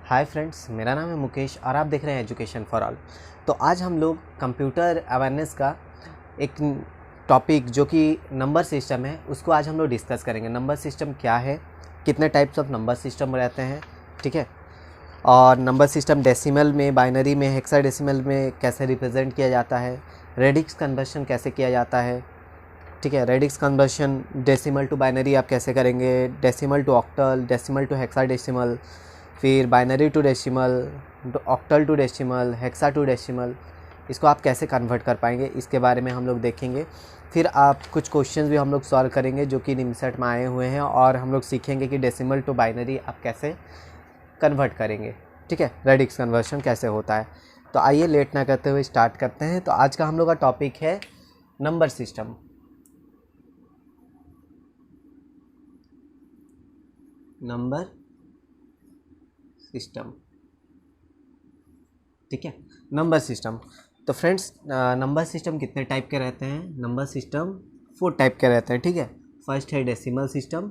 Hi friends, मेरा नाम है मुकेश और आप देख रहे हैं एजुकेशन फॉर ऑल। तो आज हम लोग कंप्यूटर अवेयरनेस का एक टॉपिक जो कि नंबर सिस्टम है उसको आज हम लोग डिस्कस करेंगे। नंबर सिस्टम क्या है, कितने टाइप्स ऑफ नंबर सिस्टम रहते हैं, ठीक है, और नंबर सिस्टम डेसिमल में, बाइनरी में, हेक्साडेसिमल में कैसे रिप्रेजेंट किया जाता है, रेडिक्स कन्वर्शन कैसे किया जाता है, ठीक है। Radix conversion decimal to binary आप कैसे करेंगे, decimal to octal, decimal to hexadecimal, फिर binary to decimal, octal to decimal, hexa to decimal, इसको आप कैसे कन्वर्ट कर पाएंगे, इसके बारे में हम लोग देखेंगे। फिर आप कुछ क्वेश्चंस भी हम लोग सॉल्व करेंगे जो कि निमसेट में आए हुए हैं, और हम लोग सीखेंगे कि डेसिमल टू बाइनरी आप कैसे कन्वर्ट करेंगे, ठीक है, रेडिक्स कन्वर्शन कैसे होता है। तो आइए लेट ना करते हुए स्टार्ट करते हैं। तो आज का हम लोग का टॉपिक है नंबर सिस्टम। नंबर सिस्टम, ठीक है, नंबर सिस्टम। तो फ्रेंड्स, नंबर सिस्टम कितने टाइप के रहते हैं? नंबर सिस्टम 4 टाइप के रहते हैं, ठीक है। फर्स्ट है decimal system,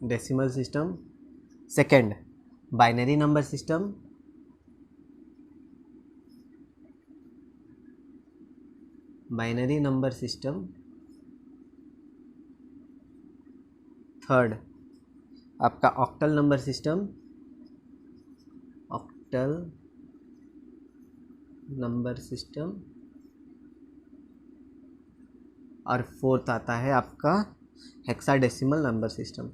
decimal system. Second, binary number system. Binary number system. Third, आपका octal number system, octal number system. और फोर्थ आता है आपका हेक्साडेसिमल नंबर सिस्टम।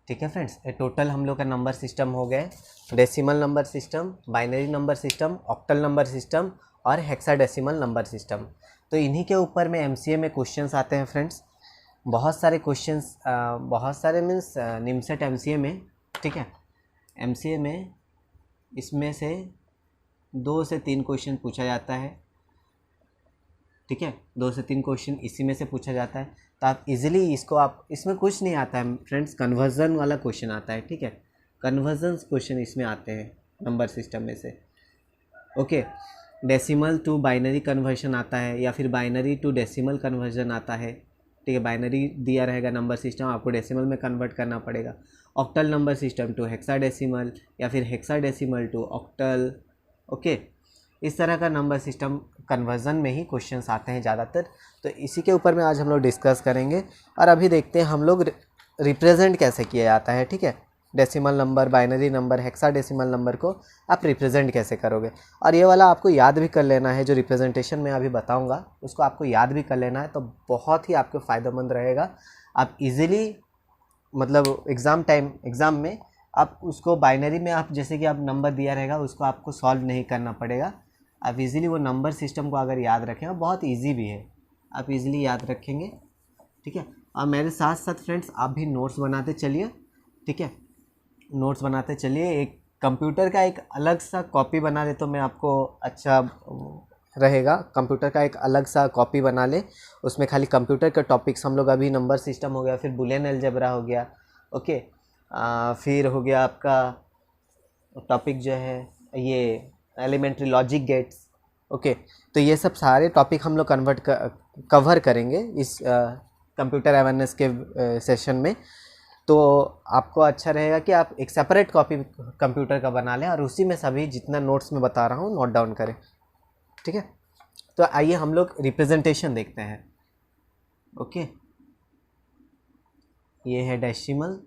ठीक है फ्रेंड्स, ये टोटल हम लोग का नंबर सिस्टम हो गए। Decimal number system, binary number system, octal number system और हेक्साडेसिमल नंबर सिस्टम। तो इन्हीं के ऊपर में एमसीए में क्वेश्चंस आते हैं फ्रेंड्स। बहुत सारे क्वेश्चंस, बहुत सारे मीन्स निमसेट एमसीए में, ठीक है, एमसीए में इसमें से 2 से 3 क्वेश्चन पूछा जाता है, ठीक है, 2 से 3 क्वेश्चन इसी में से पूछा जाता है। तो आप इजीली इसको, आप इसमें कुछ नहीं आता है फ्रेंड्स, कन्वर्जन वाला क्वेश्चन आता है, ठीक है, कन्वर्जन क्वेश्चन इसमें आते हैं नंबर सिस्टम में से। Okay, decimal to binary conversion आता है या फिर बाइनरी टू डेसिमल कन्वर्जन आता है, ठीक है। बाइनरी दिया रहेगा नंबर सिस्टम, आपको डेसिमल में कन्वर्ट करना पड़ेगा। Octal number system to hexadecimal या फिर हेक्साडेसिमल टू ऑक्टल, ओके। इस तरह का नंबर सिस्टम कन्वर्जन में ही क्वेश्चंस आते हैं ज़्यादातर। तो इसी के ऊपर में आज हम लोग डिस्कस करेंगे। और अभी देखते हैं हम लोग रिप्रेजेंट कैसे किया जाता है, ठीक है। Decimal number, binary number, hexadecimal number को आप रिप्रेजेंट कैसे करोगे। और ये वाला आपको याद भी कर लेना है, जो रिप्रेजेंटेशन मैं अभी बताऊंगा उसको आपको याद भी कर लेना है, तो बहुत ही आपको फ़ायदेमंद रहेगा। आप इजीली, मतलब एग्ज़ाम में आप उसको बाइनरी में, आप जैसे कि आप नंबर दिया रहेगा उसको आपको सॉल्व नहीं करना पड़ेगा। आप इजीली वो नंबर सिस्टम को अगर याद रखें, और बहुत इजी भी है, आप इजीली याद रखेंगे, ठीक है। और मेरे साथ साथ फ्रेंड्स आप भी नोट्स बनाते चलिए, ठीक है, नोट्स बनाते चलिए। एक कंप्यूटर का एक अलग सा कॉपी बना दे तो मैं आपको अच्छा रहेगा। कंप्यूटर का एक अलग सा कॉपी बना ले, उसमें खाली कंप्यूटर के टॉपिक्स हम लोग, अभी नंबर सिस्टम हो गया, फिर बुलियन अलजेब्रा हो गया, ओके, फिर हो गया आपका टॉपिक जो है ये एलिमेंट्री लॉजिक गेट्स, ओके। तो ये सब सारे टॉपिक हम लोग कवर करेंगे इस कंप्यूटर अवेयरनेस के सेशन में। तो आपको अच्छा रहेगा कि आप एक सेपरेट कॉपी कंप्यूटर का बना लें और उसी में सभी जितना नोट्स में बता रहा हूँ नोट डाउन करें, ठीक है। तो आइए हम लोग रिप्रेजेंटेशन देखते हैं, ओके। ये है डेसिमल,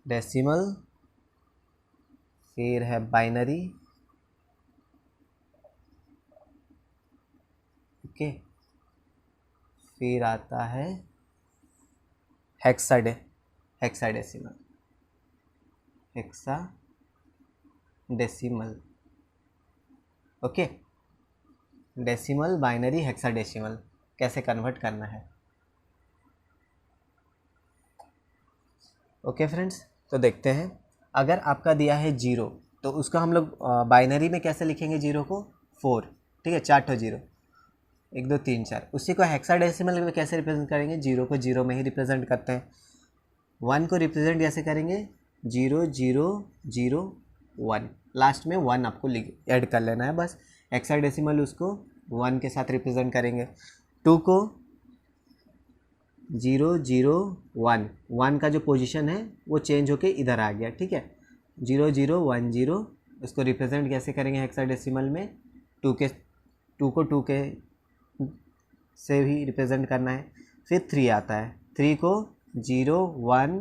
डेसिमल, फिर है बाइनरी, ओके, फिर आता है hexadecimal, hexadecimal, okay. Decimal, binary, hexadecimal कैसे कन्वर्ट करना है, ओके फ्रेंड्स। तो देखते हैं, अगर आपका दिया है 0 तो उसका हम लोग बाइनरी में कैसे लिखेंगे, 0 को 4, ठीक है, 4 ठो 0, 1 2 3 4। उसी को हेक्साडेसिमल में कैसे रिप्रेजेंट करेंगे, 0 को 0 में ही रिप्रेजेंट करते हैं, 1 को रिप्रेजेंट कैसे करेंगे, 0 0 0 1, लास्ट में 1 आपको ऐड कर लेना है बस। हेक्साडेसिमल उसको 1 के साथ रिप्रेजेंट करेंगे। 2 को 0 0 1, 1 का जो पोजीशन है वो चेंज होके इधर आ गया, ठीक है। 0 0 1 0, उसको रिप्रेजेंट कैसे करेंगे हेक्साडेसिमल में, 2 को 2 के से भी रिप्रेजेंट करना है। फिर 3 आता है, 3 को 0 1,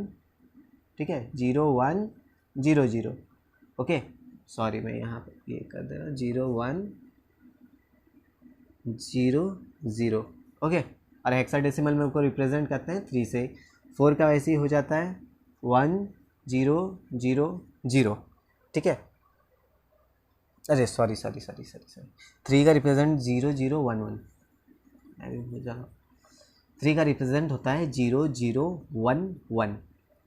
ठीक है, 0 1 0 0, ओके। सॉरी मैं यहाँ पे ये कर दे रहा हूँ, 0 1 0 0, ओके। और हेक्साडेसिमल में उसको रिप्रेजेंट करते हैं 3 से। 4 का वैसे ही हो जाता है 1 0 0 0, ठीक है। अरे सॉरी 3 का रिप्रेजेंट 0 0 1 1, अरे जाओ, 3 का रिप्रेजेंट होता है 0 0 1 1,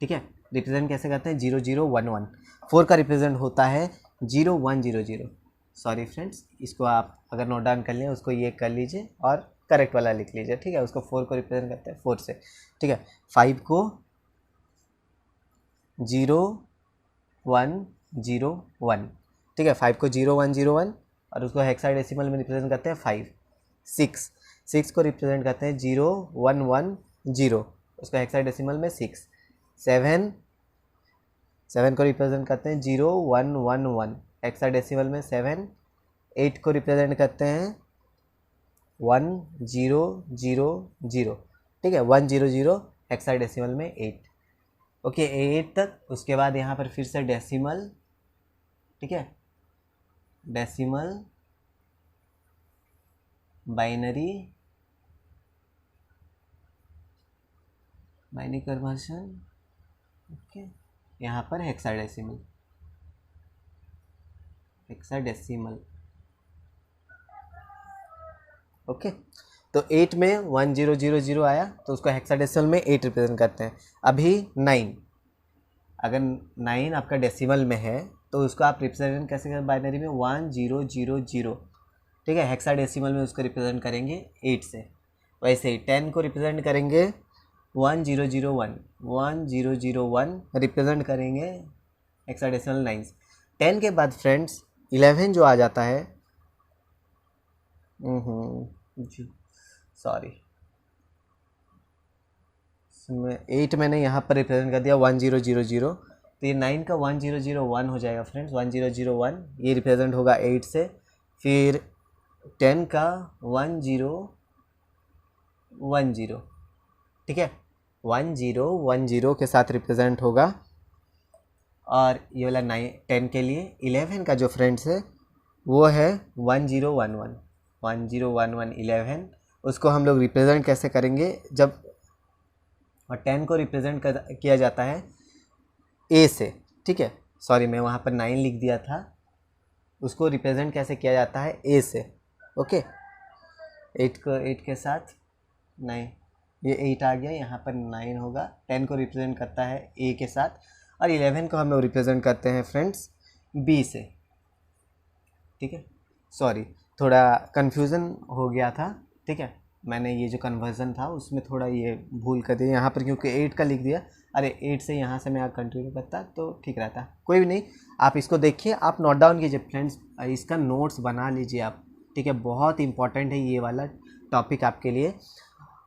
ठीक है। रिप्रेजेंट कैसे करते हैं, 0 0 1 1। 4 का रिप्रेजेंट होता है 0 1 0 0। सॉरी फ्रेंड्स, इसको आप अगर नोट डाउन कर लें उसको ये कर लीजिए और करेक्ट वाला लिख लीजिए, ठीक है। उसको 4 को रिप्रेजेंट करते हैं 4 से, ठीक है। 5 को 0 1 0 1, ठीक है। 5 को 0 1 0 1 और उसको हेक्साडेसिमल में रिप्रेजेंट करते हैं 5। 6 को रिप्रेजेंट करते हैं 0 1 1 0, उसको हेक्साडेसिमल में 6। 7 को रिप्रेजेंट करते हैं 0 1 1 1, हेक्साडेसिमल में 7। 8 को रिप्रेजेंट करते हैं 1 0 0 0, ठीक है, 1 0 0 हेक्साडेसिमल में 8, ओके। 8 तक, उसके बाद यहाँ पर फिर से डेसिमल, ठीक है, डेसिमल बाइनरी कन्वर्शन, ओके। यहाँ पर हेक्साडेसिमल ओके। तो 8 में 1 0 0 0 आया तो उसको हेक्साडेसिमल में 8 रिप्रेजेंट करते हैं। अभी 9, अगर 9 आपका डेसिमल में है तो उसको आप रिप्रेजेंट कैसे करें बाइनरी में, 1 0 0 0, ठीक है। हेक्साडेसिमल में उसको रिप्रेजेंट करेंगे 8 से। वैसे ही 10 को रिप्रेजेंट करेंगे 1 0 0 1, 1 0 0 1 रिप्रेजेंट करेंगे हेक्साडेसिमल 9। 10 के बाद फ्रेंड्स 11 जो आ जाता है, सॉरी 8 मैंने यहाँ पर रिप्रेजेंट कर दिया 1 0 0 0, तो ये 9 का 1 0 0 1 हो जाएगा फ्रेंड्स, 1 0 0 1 ये रिप्रेजेंट होगा 8 से। फिर 10 का 1 0 1 0, ठीक है, 1 0 1 0 के साथ रिप्रेजेंट होगा। और ये वाला 10 के लिए 11 का जो फ्रेंड्स है वो है 1 0 1 1, 1 0 1 1 11, उसको हम लोग रिप्रेजेंट कैसे करेंगे, जब और 10 को रिप्रेजेंट किया जाता है ए से, ठीक है। सॉरी मैं वहाँ पर 9 लिख दिया था, उसको रिप्रेजेंट कैसे किया जाता है ए से, ओके। 8 के साथ 9, ये 8 आ गया, यहाँ पर 9 होगा। 10 को रिप्रेजेंट करता है ए के साथ, और 11 को हम लोग रिप्रेजेंट करते हैं फ्रेंड्स बी से, ठीक है। सॉरी थोड़ा कन्फ्यूज़न हो गया था, ठीक है, मैंने ये जो कन्वर्जन था उसमें थोड़ा ये भूल कर दिया यहाँ पर, क्योंकि 8 का लिख दिया। अरे 8 से यहाँ से मैं कंटिन्यू करता तो ठीक रहता, कोई भी नहीं। आप इसको देखिए, आप नोट डाउन कीजिए फ्रेंड्स, इसका नोट्स बना लीजिए आप, ठीक है। बहुत इंपॉर्टेंट है ये वाला टॉपिक आपके लिए,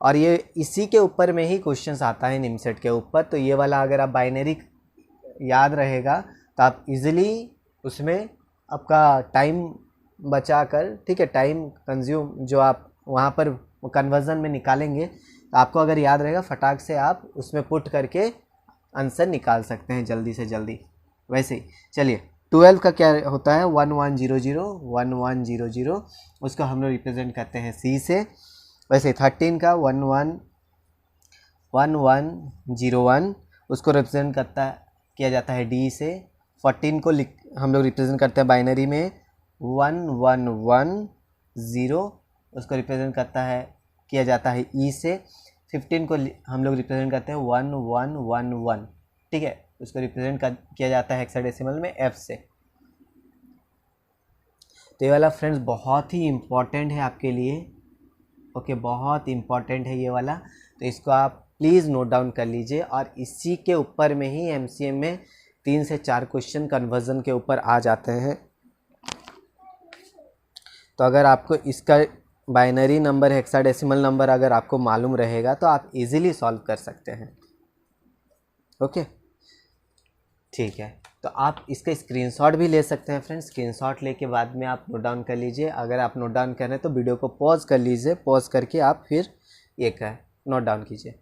और ये इसी के ऊपर में ही क्वेश्चंस आता है निमसेट के ऊपर। तो ये वाला अगर आप बाइनरी याद रहेगा तो आप इजीली उसमें आपका टाइम बचा कर, ठीक है, टाइम कंज्यूम जो आप वहाँ पर कन्वर्जन में निकालेंगे, तो आपको अगर याद रहेगा फटाक से आप उसमें पुट करके आंसर निकाल सकते हैं जल्दी से जल्दी। वैसे ही चलिए 12 का क्या होता है, 1 1 0 0 1 1 0 0, उसको हम लोग रिप्रेजेंट करते हैं सी से। वैसे 13 का 1 1 1 1 0 1, उसको रिप्रेजेंट किया जाता है डी से। 14 को हम लोग रिप्रेजेंट करते हैं बाइनरी में 1 1 1 0, उसको रिप्रेजेंट किया जाता है ई से। 15 को हम लोग रिप्रेजेंट करते हैं 1 1 1 1, ठीक है, उसको रिप्रेजेंट किया जाता है हेक्साडेसिमल में एफ से। तो ये वाला फ्रेंड्स बहुत ही इम्पॉर्टेंट है आपके लिए, ओके, बहुत इम्पॉर्टेंट है ये वाला। तो इसको आप प्लीज़ नोट डाउन कर लीजिए। और इसी के ऊपर में ही एमसीए में 3 से 4 क्वेश्चन कन्वर्जन के ऊपर आ जाते हैं। तो अगर आपको इसका बाइनरी नंबर, हेक्साडेसिमल नंबर अगर आपको मालूम रहेगा तो आप इजीली सॉल्व कर सकते हैं। ओके, ठीक है। तो आप इसका स्क्रीनशॉट भी ले सकते हैं फ्रेंड्स। स्क्रीनशॉट लेके बाद में आप नोट डाउन कर लीजिए। अगर आप नोट डाउन कर रहे हैं तो वीडियो को पॉज कर लीजिए, पॉज करके आप फिर ये कर नोट डाउन कीजिए।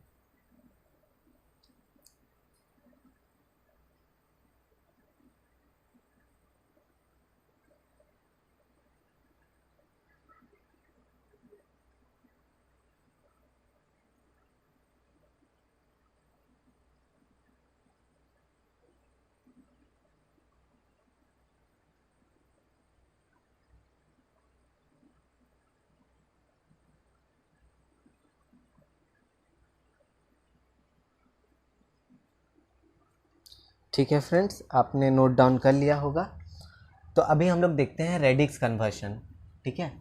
ठीक है फ्रेंड्स, आपने नोट डाउन कर लिया होगा। तो अभी हम लोग देखते हैं रेडिक्स कन्वर्शन। ठीक है,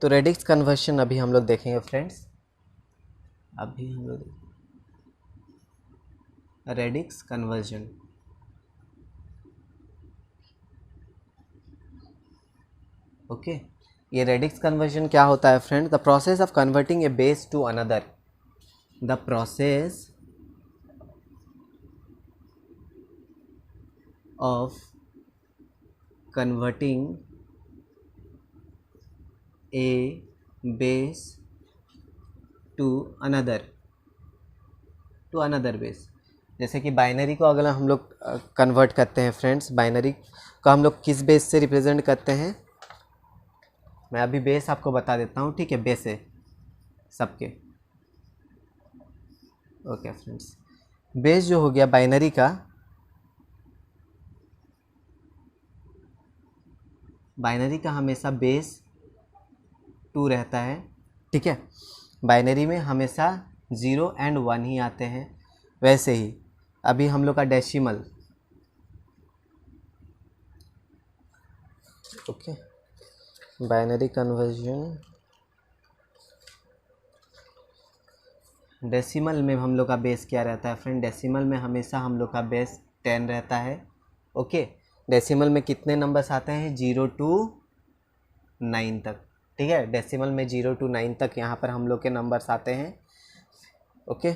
तो रेडिक्स कन्वर्शन अभी हम लोग देखेंगे फ्रेंड्स। अभी हम लोग रेडिक्स कन्वर्जन। ओके, ये रेडिक्स कन्वर्जन क्या होता है friend? The process of converting a base to another. The process of converting a base to another base. जैसे कि बाइनरी को अगर हम लोग कन्वर्ट करते हैं फ्रेंड्स, बाइनरी को हम लोग किस बेस से रिप्रेजेंट करते हैं? मैं अभी बेस आपको बता देता हूँ। ठीक है, बेस है सबके। ओके फ्रेंड्स, बेस जो हो गया बाइनरी का, बाइनरी का हमेशा बेस 2 रहता है। ठीक है, बाइनरी में हमेशा 0 एंड 1 ही आते हैं। वैसे ही अभी हम लोग का decimal, okay, binary conversion decimal में हम लोग का बेस क्या रहता है फ्रेंड? डेसिमल में हमेशा हम लोग का बेस 10 रहता है। ओके, डेसिमल में कितने नंबर्स आते हैं? 0 to 9 तक। ठीक है, डेसिमल में 0 to 9 तक यहाँ पर हम लोग के नंबर्स आते हैं। ओके,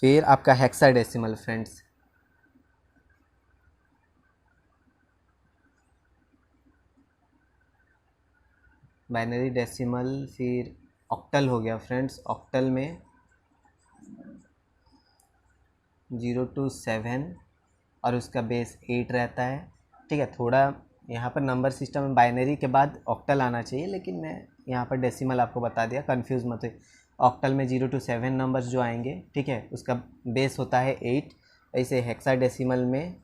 फिर आपका हेक्साडेसिमल फ्रेंड्स। बाइनरी, डेसिमल, फिर ऑक्टल हो गया फ्रेंड्स। ऑक्टल में 0 to 7 और उसका बेस 8 रहता है। ठीक है, थोड़ा यहाँ पर नंबर सिस्टम में बाइनरी के बाद ऑक्टल आना चाहिए, लेकिन मैं यहाँ पर डेसिमल आपको बता दिया, कंफ्यूज मत हो। ऑक्टल में 0 to 7 नंबर्स जो आएंगे, ठीक है, उसका बेस होता है 8। ऐसे हेक्साडेसिमल में,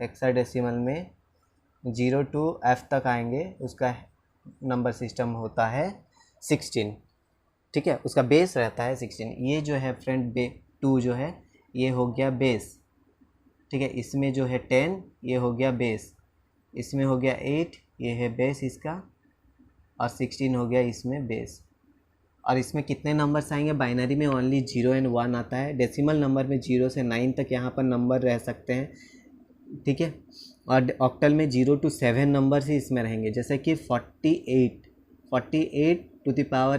हेक्साडेसिमल में 0 to F तक आएंगे, उसका नंबर सिस्टम होता है 16। ठीक है, उसका बेस रहता है 16। ये जो है फ्रेंड 2 जो है ये हो गया बेस। ठीक है, इसमें जो है 10 ये हो गया बेस, इसमें हो गया 8 ये है बेस इसका, और 16 हो गया इसमें बेस। और इसमें कितने नंबर्स आएंगे? बाइनरी में ओनली 0 एंड 1 आता है। डेसिमल नंबर में 0 से 9 तक यहाँ पर नंबर रह सकते हैं। ठीक है, और ऑक्टल में 0 to 7 नंबर्स ही इसमें रहेंगे। जैसे कि 48 टू द पावर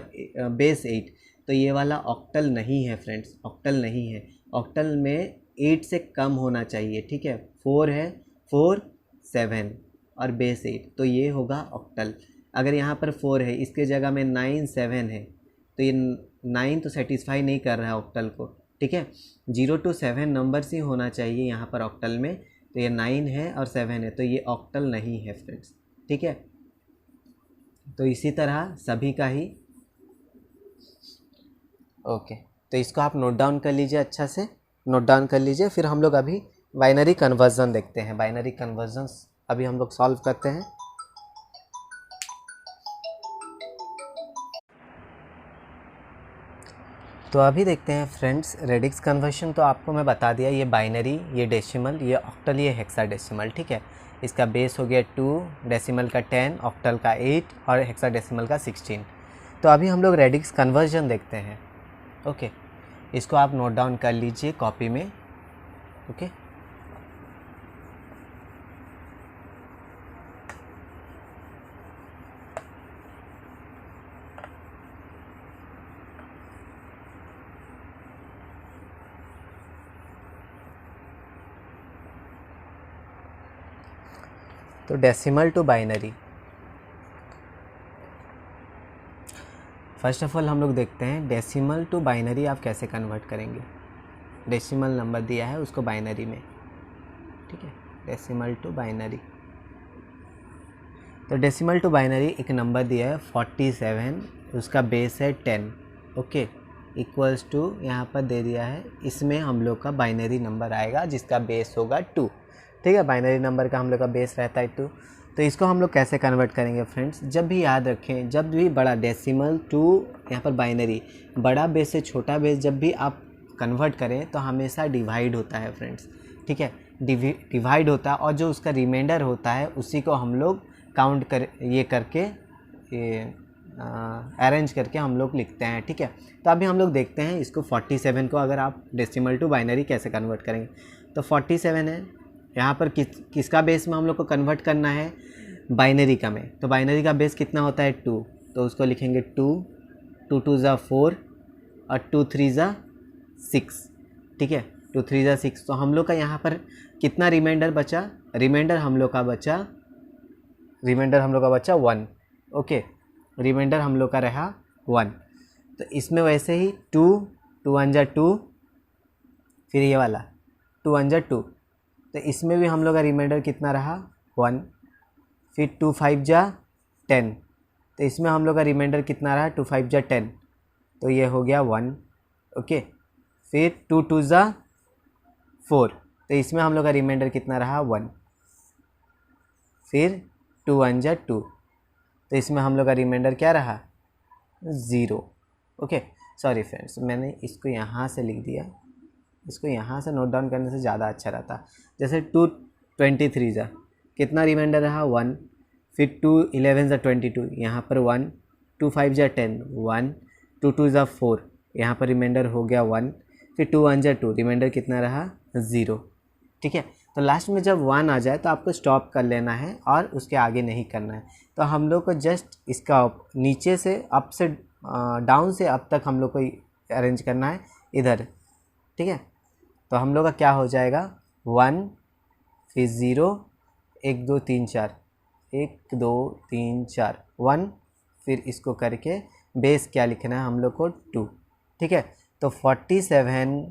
बेस 8, तो ये वाला ऑक्टल नहीं है फ्रेंड्स, ऑक्टल नहीं है। ऑक्टल में 8 से कम होना चाहिए। ठीक है, 4 है, 4 7 और बेस 8, तो ये होगा ऑक्टल। अगर यहाँ पर 4 है, इसके जगह में 9 7 है, तो ये 9 तो सेटिस्फाई नहीं कर रहा है ऑक्टल को, ठीक है। 0 to 7 नंबर्स ही होना चाहिए यहाँ पर ऑक्टल में, तो ये 9 है और 7 है, तो ये ऑक्टल नहीं है फ्रेंड्स, ठीक है। तो इसी तरह सभी का ही ओके। तो इसको आप नोट डाउन कर लीजिए, अच्छा से नोट डाउन कर लीजिए। फिर हम लोग अभी बाइनरी कन्वर्जन देखते हैं। बाइनरी कन्वर्जन्स अभी हम लोग सॉल्व करते हैं। तो अभी देखते हैं फ्रेंड्स रेडिक्स कन्वर्शन। तो आपको मैं बता दिया, ये बाइनरी, ये डेसिमल, ये ऑक्टल, ये हेक्साडेसिमल, ठीक है। इसका बेस हो गया 2, डेसिमल का 10, ऑक्टल का 8 और हेक्साडेसिमल का 16। तो अभी हम लोग रेडिक्स कन्वर्जन देखते हैं, ओके। इसको आप नोट डाउन कर लीजिए कॉपी में, ओके। तो decimal to binary, first of all हम लोग देखते हैं डेसिमल टू बाइनरी आप कैसे कन्वर्ट करेंगे। डेसिमल नंबर दिया है उसको बाइनरी में, ठीक है। डेसिमल टू बाइनरी, तो डेसिमल टू बाइनरी एक नंबर दिया है 47, उसका बेस है 10, ओके, इक्वल्स टू यहाँ पर दे दिया है, इसमें हम लोग का बाइनरी नंबर आएगा जिसका बेस होगा 2, ठीक है। बाइनरी नंबर का हम लोग का बेस रहता है 2। तो इसको हम लोग कैसे कन्वर्ट करेंगे फ्रेंड्स, जब भी याद रखें, जब भी बड़ा डेसिमल टू यहाँ पर बाइनरी, बड़ा बेस से छोटा बेस जब भी आप कन्वर्ट करें तो हमेशा डिवाइड होता है फ्रेंड्स, ठीक है। डिवाइड होता है और जो उसका रिमाइंडर होता है उसी को हम लोग काउंट कर ये करके ये अरेंज करके हम लोग लिखते हैं, ठीक है। तो अभी हम लोग देखते हैं इसको 47 को अगर आप डेसिमल टू बाइनरी कैसे कन्वर्ट करेंगे। तो 47 है, यहाँ पर किसका बेस में हम लोग को कन्वर्ट करना है, बाइनरी का में। तो बाइनरी का बेस कितना होता है 2, तो उसको लिखेंगे 2, 2 2 ज़ा 4 और 2 3 ज़ा 6, ठीक है। 2 3 ज़ा 6, तो हम लोग का यहाँ पर कितना रिमाइंडर बचा, रिमाइंडर हम लोग का बचा 1, ओके। रिमाइंडर हम लोग का रहा 1। तो इसमें वैसे ही 2 2 1 ज़ा 2, फिर ये वाला 2 1 ज़ा 2, तो इसमें भी हम लोग का रिमाइंडर कितना रहा 1, फिर 2 5 ज़ा 10, तो इसमें हम लोग का रिमाइंडर कितना रहा 2 5 ज़ा 10, तो ये हो गया 1, ओके। फिर 2 2 ज़ा 4, तो इसमें हम लोग का रिमाइंडर कितना रहा 1, फिर 2 1 ज़ा 2, तो इसमें हम लोग का रिमाइंडर क्या रहा 0, ओके। सॉरी फ्रेंड्स, मैंने इसको यहाँ से लिख दिया, इसको यहाँ से नोट डाउन करने से ज़्यादा अच्छा रहता। जैसे 2 23 ज़ा कितना रिमाइंडर रहा 1, फिर 2 11 ज़ा 22, यहाँ पर 1, 2 5 ज़ा 10 1, 2 2 ज़ा 4, यहाँ पर रिमाइंडर हो गया 1, फिर 2 1 ज़ा 2, रिमाइंडर कितना रहा 0, ठीक है। तो लास्ट में जब 1 आ जाए तो आपको स्टॉप कर लेना है और उसके आगे नहीं करना है। तो हम लोग को जस्ट इसका नीचे से अप से डाउन से अप तक हम लोग को अरेंज करना है इधर, ठीक है। तो हम लोग का क्या हो जाएगा 1, फिर 0, 1 2 3 4, 1 2 3 4 1, फिर इसको करके बेस क्या लिखना है हम लोग को 2, ठीक है। तो 47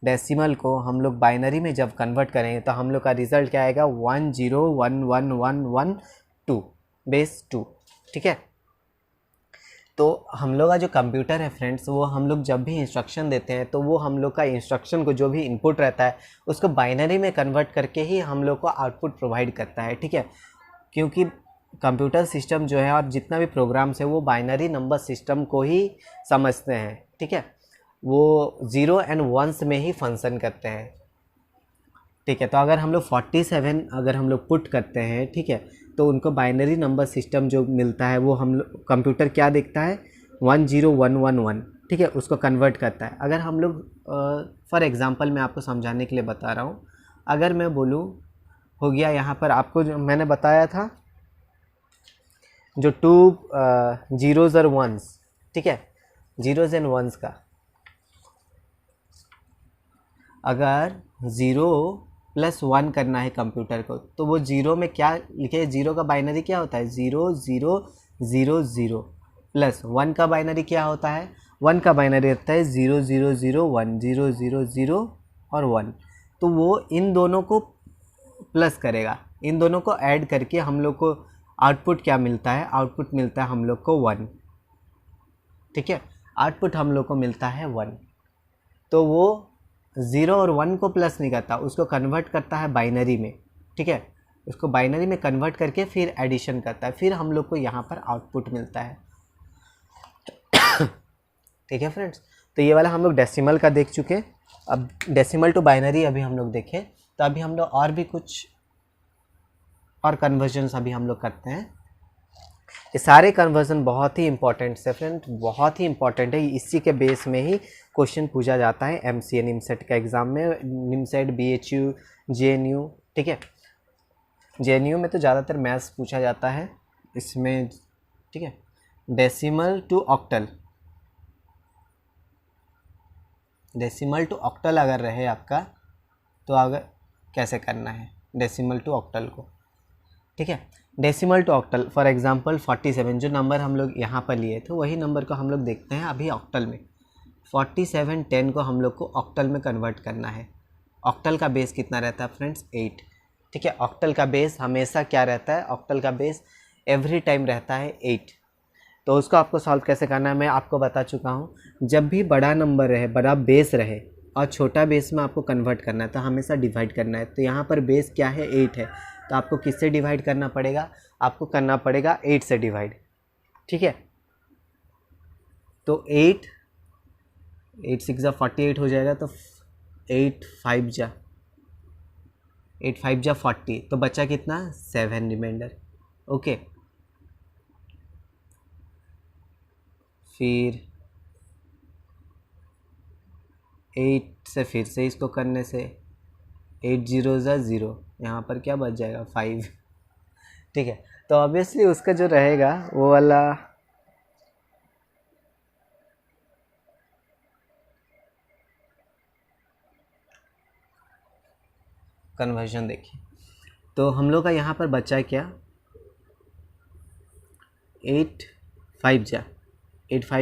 डेसिमल को हम लोग बाइनरी में जब कन्वर्ट करेंगे तो हम लोग का रिज़ल्ट क्या आएगा 1 0 1 1 1 1 2, बेस 2, ठीक है। तो हम लोग का जो कंप्यूटर है फ्रेंड्स, वो हम लोग जब भी इंस्ट्रक्शन देते हैं तो वो हम लोग का इंस्ट्रक्शन को जो भी इनपुट रहता है उसको बाइनरी में कन्वर्ट करके ही हम लोग को आउटपुट प्रोवाइड करता है, ठीक है। क्योंकि कंप्यूटर सिस्टम जो है और जितना भी प्रोग्राम्स है वो बाइनरी नंबर सिस्टम को ही समझते हैं, ठीक है। वो 0 एंड 1 में ही फंक्शन करते हैं, ठीक है। तो अगर हम लोग 47 अगर हम लोग पुट करते हैं, ठीक है, तो उनको बाइनरी नंबर सिस्टम जो मिलता है वो हम लोग कंप्यूटर क्या देखता है 1 0 1 1 1, ठीक है, उसको कन्वर्ट करता है। अगर हम लोग फॉर एग्जांपल मैं आपको समझाने के लिए बता रहा हूँ, अगर मैं बोलूँ हो गया यहाँ पर आपको जो मैंने बताया था जो 2 zeros और 1s, ठीक है, 0s एंड 1s का अगर 0 + 1 करना है कंप्यूटर को तो वो 0 में क्या लिखे, 0 का बाइनरी क्या होता है 0 0 0 0 प्लस 1 का बाइनरी क्या होता है, 1 का बाइनरी रहता है 0 0 0 1 0 0 0 और 1। तो वो इन दोनों को प्लस करेगा, इन दोनों को ऐड करके हम लोग को आउटपुट क्या मिलता है, आउटपुट मिलता है हम लोग को 1। ठीक है, आउटपुट हम लोग को मिलता है 1। तो वो 0 और 1 को प्लस नहीं करता, उसको कन्वर्ट करता है बाइनरी में। ठीक है, उसको बाइनरी में कन्वर्ट करके फिर एडिशन करता है, फिर हम लोग को यहाँ पर आउटपुट मिलता है। ठीक है फ्रेंड्स, तो ये वाला हम लोग डेसिमल का देख चुके। अब डेसिमल टू बाइनरी अभी हम लोग देखें, तो अभी हम लोग और भी कुछ और कन्वर्जन्स अभी हम लोग करते हैं। ये सारे कन्वर्जन बहुत ही इंपॉर्टेंट है फ्रेंड, बहुत ही इंपॉर्टेंट है। इसी के बेस में ही क्वेश्चन पूछा जाता है MCA निमसेट का एग्ज़ाम में, निमसेट BHU JNU। ठीक है, JNU में तो ज़्यादातर मैथ्स पूछा जाता है इसमें। ठीक है, decimal to octal, decimal to octal अगर रहे आपका, तो अगर कैसे करना है डेसिमल टू ऑक्टल को। ठीक है, decimal to octal for example 47, जो नंबर हम लोग यहाँ पर लिए थे वही नंबर को हम लोग देखते हैं अभी ऑक्टल में। 4710 को हम लोग को ऑक्टल में कन्वर्ट करना है। ऑक्टल का बेस कितना रहता है फ्रेंड्स, 8। ठीक है, ऑक्टल का बेस हमेशा क्या रहता है, ऑक्टल का बेस एवरी टाइम रहता है 8। तो उसको आपको सॉल्व कैसे करना है मैं आपको बता चुका हूँ। जब भी बड़ा नंबर रहे, बड़ा बेस रहे और छोटा बेस में आपको कन्वर्ट करना है, तो हमेशा डिवाइड करना है। तो यहाँ पर बेस क्या है, 8 है, तो आपको किससे डिवाइड करना पड़ेगा, आपको करना पड़ेगा 8 से डिवाइड। ठीक है, तो 8 6 जा 48 हो जाएगा, तो 8 5 जा 40, तो बचा कितना 7 रिमाइंडर। ओके, फिर 8 से फिर से इसको करने से 8 0 जा 0, यहाँ पर क्या बच जाएगा 5। ठीक है, तो ऑब्वियसली उसका जो रहेगा वो वाला कन्वर्जन देखिए, तो हम लोग का यहाँ पर बचा क्या 8 5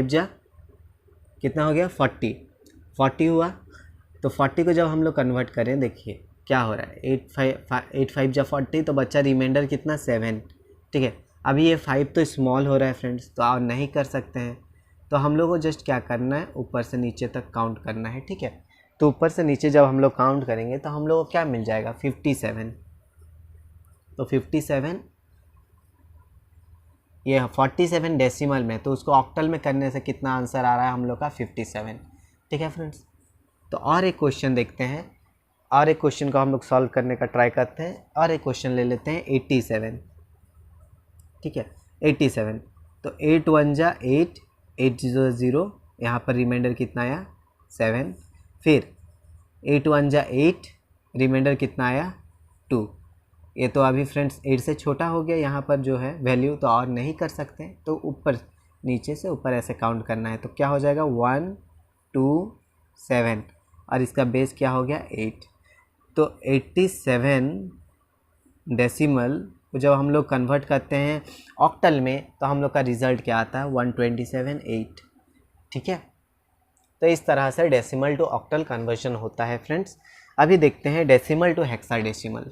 जा कितना हो गया 40 हुआ। तो 40 को जब हम लोग कन्वर्ट करें, देखिए क्या हो रहा है, 8 5 जा 40, तो बच्चा रिमाइंडर कितना 7। ठीक है, अभी ये 5 तो स्मॉल हो रहा है फ्रेंड्स, तो आप नहीं कर सकते हैं, तो हम लोग को जस्ट क्या करना है, ऊपर से नीचे तक काउंट करना है। ठीक है, तो ऊपर से नीचे जब हम लोग काउंट करेंगे तो हम लोग को क्या मिल जाएगा 57। तो 57, ये 47 डेसिमल में, तो उसको ऑक्टल में करने से कितना आंसर आ रहा है हम लोग का 57। ठीक है फ्रेंड्स, तो और एक क्वेश्चन देखते हैं, और एक क्वेश्चन को हम लोग सॉल्व करने का ट्राई करते हैं। और एक क्वेश्चन ले लेते हैं 87। ठीक है, 87, तो 8 1 जा 8 8 0 0, यहाँ पर रिमाइंडर कितना आया 7। फिर 8 1 जा 8, रिमाइंडर कितना आया 2। ये तो अभी फ्रेंड्स 8 से छोटा हो गया यहाँ पर जो है वैल्यू, तो और नहीं कर सकते, तो ऊपर नीचे से ऊपर ऐसे काउंट करना है। तो क्या हो जाएगा 1 2 7, और इसका बेस क्या हो गया 8। तो 87 डेसिमल को जब हम लोग कन्वर्ट करते हैं ऑक्टल में, तो हम लोग का रिज़ल्ट क्या आता है 127.8। ठीक है, तो इस तरह से डेसिमल टू ऑक्टल कन्वर्जन होता है फ्रेंड्स। अभी देखते हैं decimal to hexadecimal.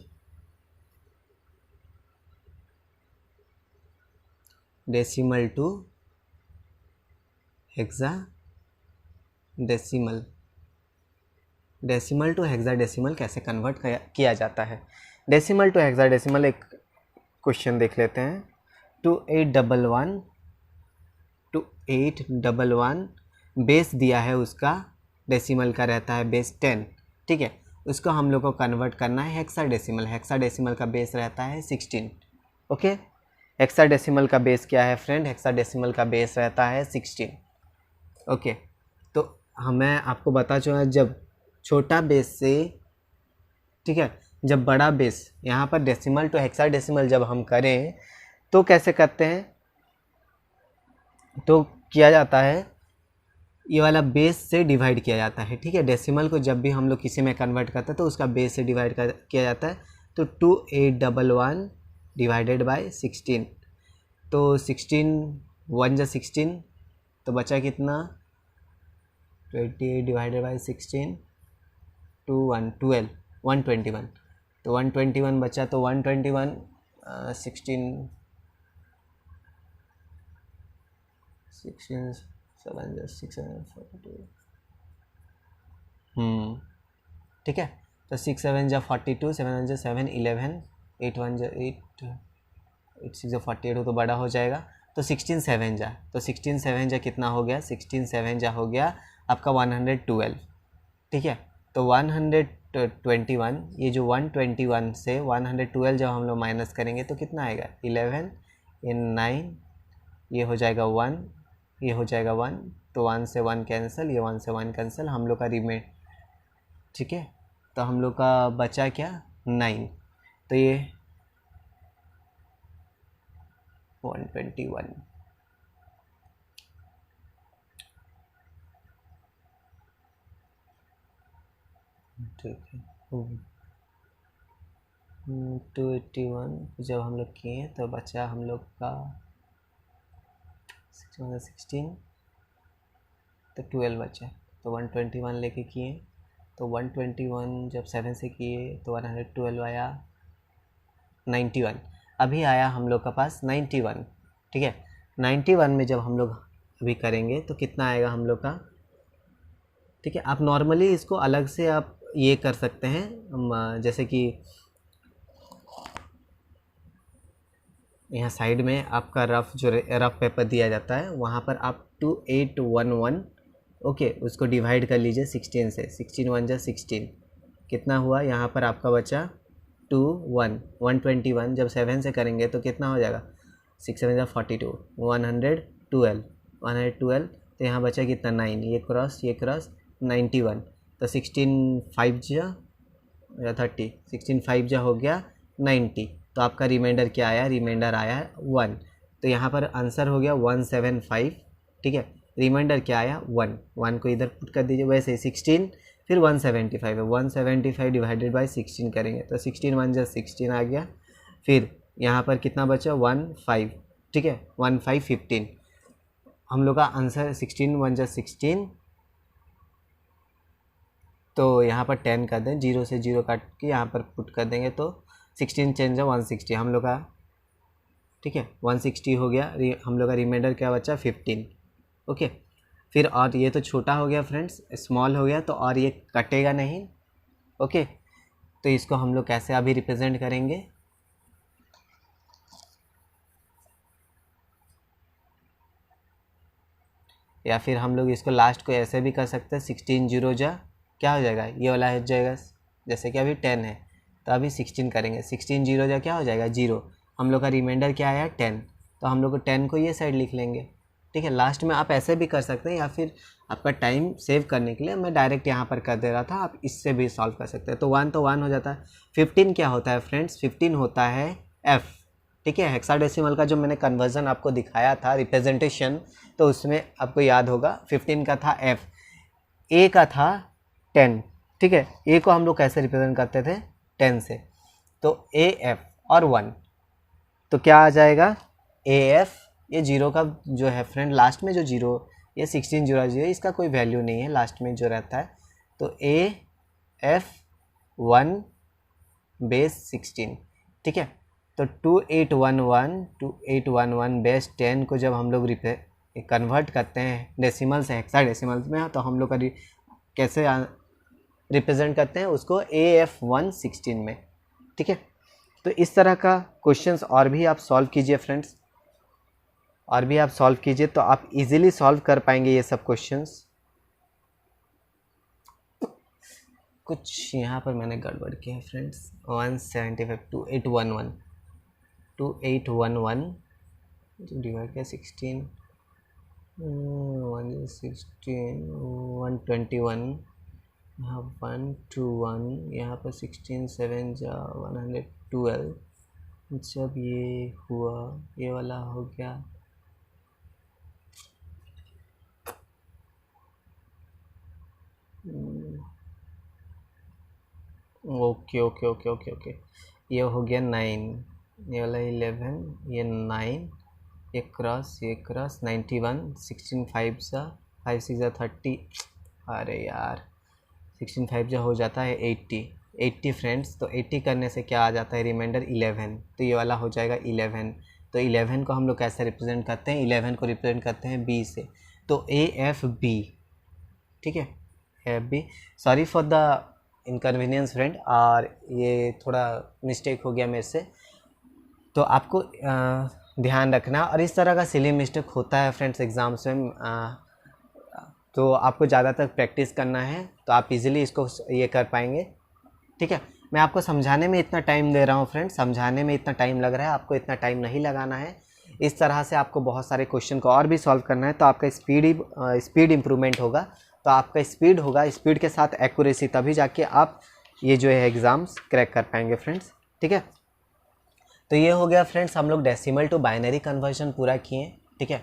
Decimal to hexadecimal, decimal to hexadecimal कैसे कन्वर्ट किया जाता है। डेसिमल टू हेक्साडेसिमल एक क्वेश्चन देख लेते हैं। 2811 बेस दिया है, उसका डेसिमल का रहता है बेस 10। ठीक है, उसको हम लोग को कन्वर्ट करना है हेक्साडेसिमल। हेक्साडेसिमल का बेस रहता है 16। ओके, हेक्साडेसिमल का बेस क्या है फ्रेंड, हेक्साडेसिमल का बेस रहता है 16। ओके, तो मैं आपको बता चुका, जब छोटा बेस से, ठीक है, जब बड़ा बेस, यहाँ पर डेसिमल टू हेक्साडेसिमल जब हम करें तो कैसे करते हैं, तो किया जाता है ये वाला बेस से डिवाइड किया जाता है। ठीक है, डेसिमल को जब भी हम लोग किसी में कन्वर्ट करते हैं तो उसका बेस से डिवाइड किया जाता है। तो 2811 डिवाइडेड बाय 16, तो 16 1 जा 16, तो बचा कितना 28 डिवाइडेड बाई 16 2 1 12 121, तो 121 बचा, तो 121 16 16 7 जा 6 42, ठीक है। तो 6 7 जा 42, 7 1 जा 7 11, 8 1 जा 8, 8 6 जा 48 हो तो बड़ा हो जाएगा, तो 16 7 जा, तो 16 7 जा कितना हो गया, 16 7 जा हो गया आपका 112, ठीक है। तो 121, ये जो 121 से 112 जब हम लोग माइनस करेंगे तो कितना आएगा 11, ये 9, ये हो जाएगा 1, ये हो जाएगा 1, तो 1 से 1 कैंसिल, ये 1 से 1 कैंसिल, हम लोग का रिमेन, ठीक है। तो हम लोग का बचा क्या 9, तो ये 121, ठीक है। 281 जब हम लोग किए तो बचा हम लोग का 16, तो 12 बचा, तो 121 लेके किए, तो 121 जब 7 से किए तो 112 आया 91, अभी आया हम लोग का पास 91, ठीक है। 91 में जब हम लोग अभी करेंगे तो कितना आएगा हम लोग का, ठीक है। आप नॉर्मली इसको अलग से आप ये कर सकते हैं, जैसे कि यहाँ साइड में आपका रफ पेपर दिया जाता है, वहाँ पर आप 2811, ओके, उसको डिवाइड कर लीजिए 16 से, 16 1 जा 16, कितना हुआ यहाँ पर आपका बचा 2 1 121, जब 7 से करेंगे तो कितना हो जाएगा 6 7 जा 42, 112, तो यहाँ बचा कितना 9, ये क्रॉस 91, तो 16 5 जा 30, 16 5 जा हो गया 90, तो आपका रिमाइंडर क्या आया, रिमाइंडर आया है 1, तो यहाँ पर आंसर हो गया 175, ठीक है। रिमाइंडर क्या आया 1, 1 को इधर पुट कर दीजिए, वैसे 16 फिर 175 है, 175 डिवाइडेड बाई 16 करेंगे तो 16 1 जा 16 आ गया, फिर यहाँ पर कितना बचा 1 5, ठीक है, 1 5 15, हम लोग का आंसर 16 1 जा 16, तो यहाँ पर 10 कर दें, 0 से 0 काट के यहाँ पर पुट कर देंगे तो 16 चेंज है 160 हम लोग का, ठीक है, 160 हो गया। हम लोग का रिमाइंडर क्या बचा 15, ओके। फिर और ये तो छोटा हो गया फ्रेंड्स, स्मॉल हो गया, तो और ये कटेगा नहीं, ओके। तो इसको हम लोग कैसे अभी रिप्रेजेंट करेंगे, या फिर हम लोग इसको लास्ट को ऐसे भी कर सकते हैं, 16 0 जा क्या हो जाएगा, ये वाला हो जाएगा, जैसे कि अभी 10 है तो अभी 16 करेंगे, 16 0 जा क्या हो जाएगा 0, हम लोग का रिमाइंडर क्या आया 10, तो हम लोग को 10 को ये साइड लिख लेंगे, ठीक है। लास्ट में आप ऐसे भी कर सकते हैं, या फिर आपका टाइम सेव करने के लिए मैं डायरेक्ट यहाँ पर कर दे रहा था, आप इससे भी सॉल्व कर सकते हैं। तो 1 तो 1 हो जाता है, 15 क्या होता है फ्रेंड्स, 15 होता है F, ठीक है। हेक्साडेसिमल का जो मैंने कन्वर्जन आपको दिखाया था रिप्रेजेंटेशन, तो उसमें आपको याद होगा 15 का था F, A का था 10, ठीक है। A को हम लोग कैसे रिप्रेजेंट करते थे 10 से, तो AF और 1, तो क्या आ जाएगा AF, ये 0 का जो है फ्रेंड लास्ट में जो 0, ये 16 0 0, इसका कोई वैल्यू नहीं है लास्ट में जो रहता है, तो AF 1 बेस 16, ठीक है। तो 2811 बेस 10 को जब हम लोग कन्वर्ट करते हैं डेसिमल से हेक्साडेसिमल में, तो हम लोग का कैसे रिप्रेजेंट करते हैं उसको AF1 16 में, ठीक है। तो इस तरह का क्वेश्चंस और भी आप सॉल्व कीजिए फ्रेंड्स, और भी आप सॉल्व कीजिए तो आप इजीली सॉल्व कर पाएंगे ये सब क्वेश्चंस। कुछ यहाँ पर मैंने गड़बड़ किया है फ्रेंड्स, 175 2811 जो डिवाइड किया 16 116 121, यहाँ 1 2 1, यहाँ पर 16 7 जा 112, जब ये हुआ ये वाला हो गया, okay okay okay okay okay, ये हो गया 9, ये वाला 11, ये 9, ये क्रॉस 91, 16 5 सा 5 6 सा 30, अरे यार 16 5 जो हो जाता है 80 फ्रेंड्स। तो 80 करने से क्या आ जाता है रिमाइंडर 11, तो ये वाला हो जाएगा 11। तो 11 को हम लोग कैसे रिप्रेजेंट करते हैं, 11 को रिप्रेजेंट करते हैं बी से, तो AFB, ठीक है, AFB। Sorry for the inconvenience friend, और ये थोड़ा मिस्टेक हो गया मेरे से, तो आपको ध्यान रखना। और इस तरह का सिली मिस्टेक होता है फ्रेंड्स एग्ज़ाम्स में, तो आपको ज़्यादातर प्रैक्टिस करना है तो आप इजीली इसको ये कर पाएंगे, ठीक है। मैं आपको समझाने में इतना टाइम दे रहा हूँ फ्रेंड्स, समझाने में इतना टाइम लग रहा है, आपको इतना टाइम नहीं लगाना है। इस तरह से आपको बहुत सारे क्वेश्चन को और भी सॉल्व करना है, तो आपका स्पीड इम्प्रूवमेंट होगा। तो आपका स्पीड होगा, स्पीड के साथ एक्यूरेसी, तभी जाके आप ये जो है एग्ज़ाम्स क्रैक कर पाएंगे फ्रेंड्स, ठीक है। तो ये हो गया फ्रेंड्स, हम लोग डेसिमल टू बाइनरी कन्वर्जन पूरा किए, ठीक है।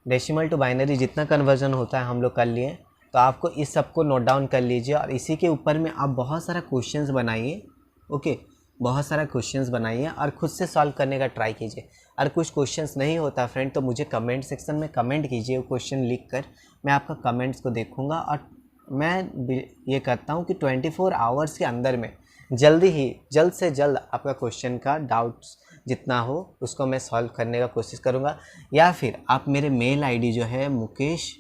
डेसिमल टू बाइनरी जितना कन्वर्जन होता है हम लोग कर लिए, तो आपको इस सब को नोट डाउन कर लीजिए और इसी के ऊपर में आप बहुत सारा क्वेश्चंस बनाइए, ओके, बहुत सारा क्वेश्चंस बनाइए और खुद से सॉल्व करने का ट्राई कीजिए। अगर कुछ क्वेश्चंस नहीं होता फ्रेंड तो मुझे कमेंट सेक्शन में कमेंट कीजिए, वो क्वेश्चन लिख कर मैं आपका कमेंट्स को देखूंगा, और मैं ये करता हूँ कि 24 आवर्स के अंदर में जल्द से जल्द आपका क्वेश्चन का डाउट्स जितना हो उसको मैं सॉल्व करने का कोशिश करूँगा। या फिर आप मेरे मेल आईडी जो है मुकेश,